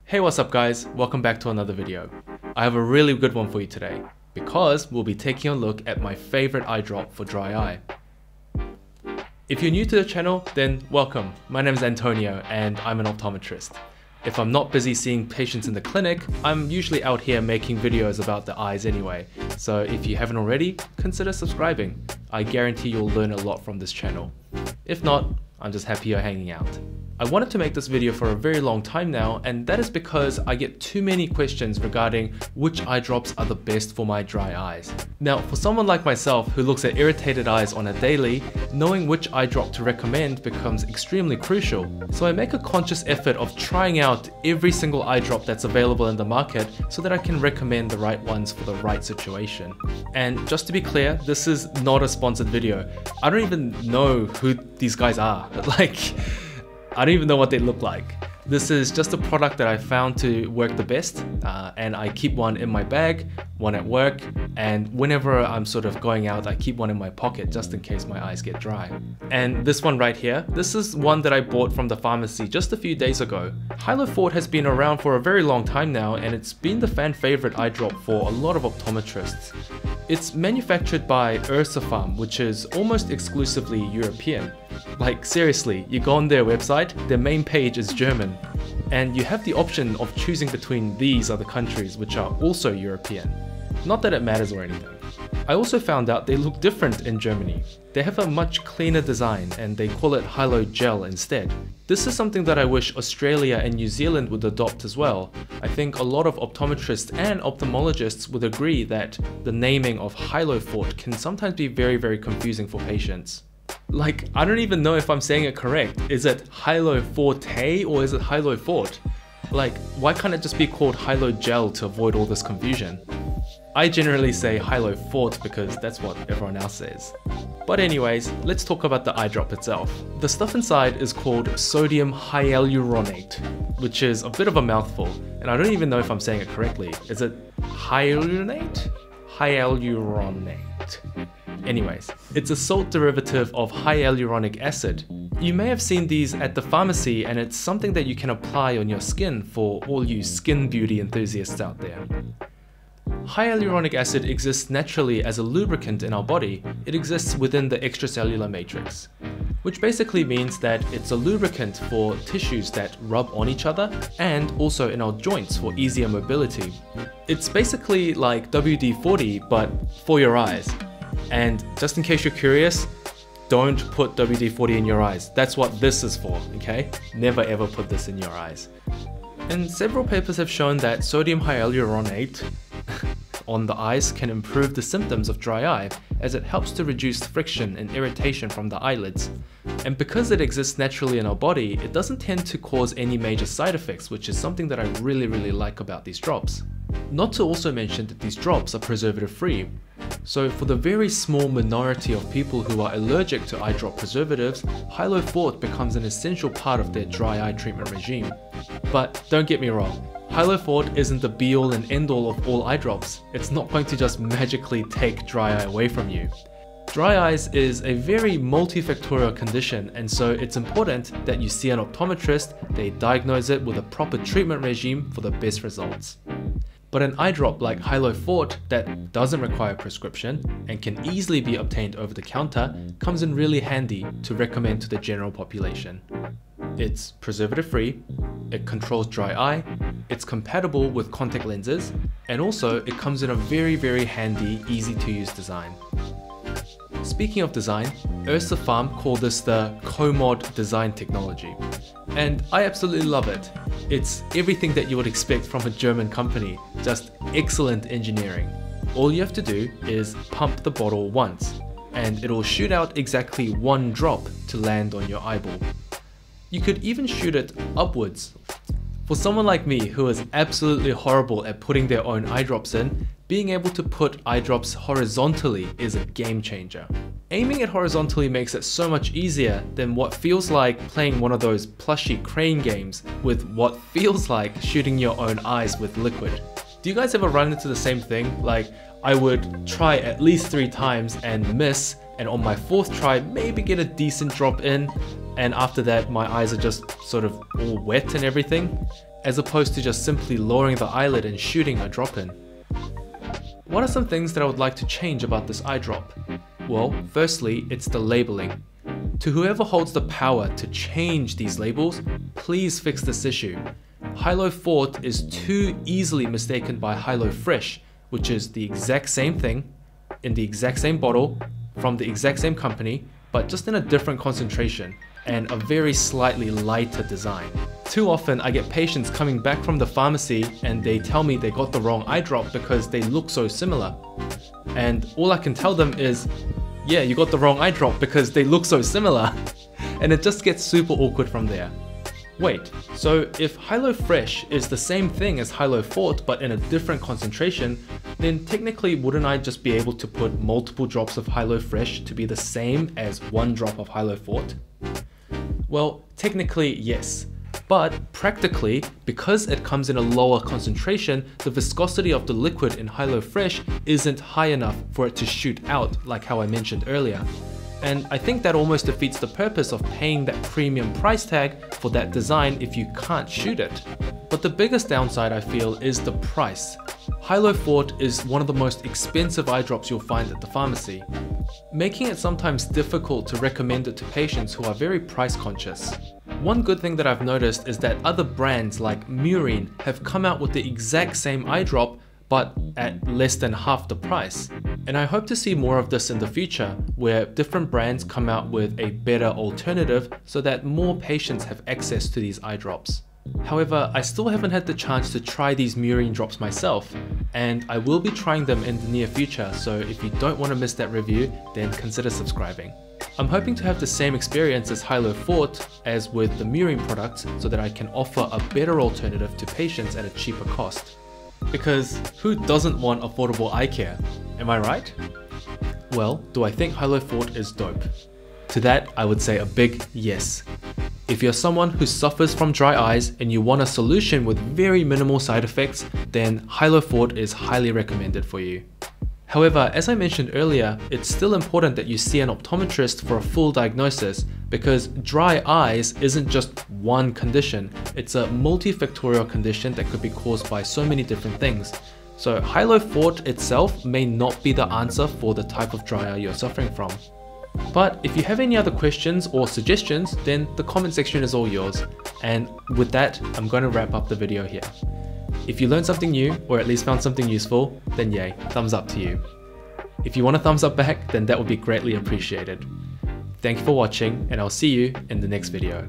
Hey, what's up guys? Welcome back to another video. I have a really good one for you today because we'll be taking a look at my favorite eye drop for dry eye. If you're new to the channel, then welcome. My name is Antonio and I'm an optometrist. If I'm not busy seeing patients in the clinic, I'm usually out here making videos about the eyes anyway. So if you haven't already, consider subscribing. I guarantee you'll learn a lot from this channel. If not, I'm just happy you're hanging out. I wanted to make this video for a very long time now, and that is because I get too many questions regarding which eye drops are the best for my dry eyes. Now, for someone like myself who looks at irritated eyes on a daily, knowing which eye drop to recommend becomes extremely crucial. So I make a conscious effort of trying out every single eye drop that's available in the market so that I can recommend the right ones for the right situation. And just to be clear, this is not a sponsored video. I don't even know who these guys are. I don't even know what they look like. This is just a product that I found to work the best, and I keep one in my bag, one at work, and whenever I'm sort of going out, I keep one in my pocket just in case my eyes get dry. And this one right here, this is one that I bought from the pharmacy just a few days ago. HYLO-FORTE has been around for a very long time now, and it's been the fan favorite eye drop for a lot of optometrists. It's manufactured by Pharm, which is almost exclusively European. Like seriously, you go on their website, their main page is German, and you have the option of choosing between these other countries which are also European. Not that it matters or anything. I also found out they look different in Germany. They have a much cleaner design and they call it HYLO Gel instead. This is something that I wish Australia and New Zealand would adopt as well. I think a lot of optometrists and ophthalmologists would agree that the naming of HYLO-FORTE can sometimes be very confusing for patients. Like, I don't even know if I'm saying it correct. Is it HYLO-FORTE or is it HYLO-FORTE? Like, why can't it just be called HYLO Gel to avoid all this confusion? I generally say HYLO-FORTE because that's what everyone else says. But anyways, let's talk about the eye drop itself. The stuff inside is called sodium hyaluronate, which is a bit of a mouthful, and I don't even know if I'm saying it correctly. Is it hyaluronate? Hyaluronate. Anyways, it's a salt derivative of hyaluronic acid. You may have seen these at the pharmacy, and it's something that you can apply on your skin for all you skin beauty enthusiasts out there. Hyaluronic acid exists naturally as a lubricant in our body. It exists within the extracellular matrix, which basically means that it's a lubricant for tissues that rub on each other and also in our joints for easier mobility. It's basically like WD-40 but for your eyes. And just in case you're curious, don't put WD-40 in your eyes. That's what this is for, okay? Never ever put this in your eyes. And several papers have shown that sodium hyaluronate on the eyes can improve the symptoms of dry eye, as it helps to reduce friction and irritation from the eyelids. And because it exists naturally in our body, it doesn't tend to cause any major side effects, which is something that I really like about these drops. Not to also mention that these drops are preservative free. So for the very small minority of people who are allergic to eye drop preservatives, HYLO-FORTE becomes an essential part of their dry eye treatment regime. But don't get me wrong, HYLO-FORTE isn't the be-all and end-all of all eye drops. It's not going to just magically take dry eye away from you. Dry eyes is a very multifactorial condition, and so it's important that you see an optometrist, they diagnose it with a proper treatment regime for the best results. But an eye drop like HYLO-FORTE that doesn't require a prescription and can easily be obtained over the counter comes in really handy to recommend to the general population. It's preservative free, it controls dry eye, it's compatible with contact lenses, and also it comes in a very handy, easy to use design. Speaking of design, Pharm call this the COMOD design technology, and I absolutely love it. It's everything that you would expect from a German company, just excellent engineering. All you have to do is pump the bottle once, and it'll shoot out exactly one drop to land on your eyeball. You could even shoot it upwards. For someone like me who is absolutely horrible at putting their own eye drops in, being able to put eye drops horizontally is a game changer. Aiming it horizontally makes it so much easier than what feels like playing one of those plushy crane games with what feels like shooting your own eyes with liquid. Do you guys ever run into the same thing? Like, I would try at least 3 times and miss, and on my 4th try maybe get a decent drop in, and after that my eyes are just sort of all wet and everything. as opposed to just simply lowering the eyelid and shooting a drop in. What are some things that I would like to change about this eye drop? Well, firstly, it's the labeling. To whoever holds the power to change these labels, please fix this issue. HYLO-FORTE is too easily mistaken by HYLO-FRESH, which is the exact same thing, in the exact same bottle, from the exact same company, but just in a different concentration and a very slightly lighter design. Too often I get patients coming back from the pharmacy and they tell me they got the wrong eye drop because they look so similar. And all I can tell them is, yeah, you got the wrong eye drop because they look so similar. And it just gets super awkward from there. Wait, so if HYLO-FRESH is the same thing as HYLO-FORTE but in a different concentration, then technically wouldn't I just be able to put multiple drops of HYLO-FRESH to be the same as one drop of HYLO-FORTE? Well, technically yes, but practically, because it comes in a lower concentration, the viscosity of the liquid in HYLO-FRESH isn't high enough for it to shoot out like how I mentioned earlier. And I think that almost defeats the purpose of paying that premium price tag for that design if you can't shoot it. But the biggest downside I feel is the price. HYLO-FORTE is one of the most expensive eye drops you'll find at the pharmacy, making it sometimes difficult to recommend it to patients who are very price conscious. One good thing that I've noticed is that other brands like Murine have come out with the exact same eye drop but at less than half the price. And I hope to see more of this in the future, where different brands come out with a better alternative so that more patients have access to these eye drops. However, I still haven't had the chance to try these Murine drops myself, and I will be trying them in the near future, so if you don't want to miss that review, then consider subscribing. I'm hoping to have the same experience as HYLO-FORTE as with the Murine products so that I can offer a better alternative to patients at a cheaper cost. Because who doesn't want affordable eye care? Am I right? Well, do I think HYLO-FORTE is dope? To that, I would say a big yes. If you're someone who suffers from dry eyes and you want a solution with very minimal side effects, then HYLO-FORTE is highly recommended for you. However, as I mentioned earlier, it's still important that you see an optometrist for a full diagnosis, because dry eyes isn't just one condition, it's a multifactorial condition that could be caused by so many different things. So HYLO-FORTE itself may not be the answer for the type of dry eye you're suffering from. But if you have any other questions or suggestions, then the comment section is all yours. And with that, I'm going to wrap up the video here. If you learned something new, or at least found something useful, then yay, thumbs up to you. If you want a thumbs up back, then that would be greatly appreciated. Thank you for watching, and I'll see you in the next video.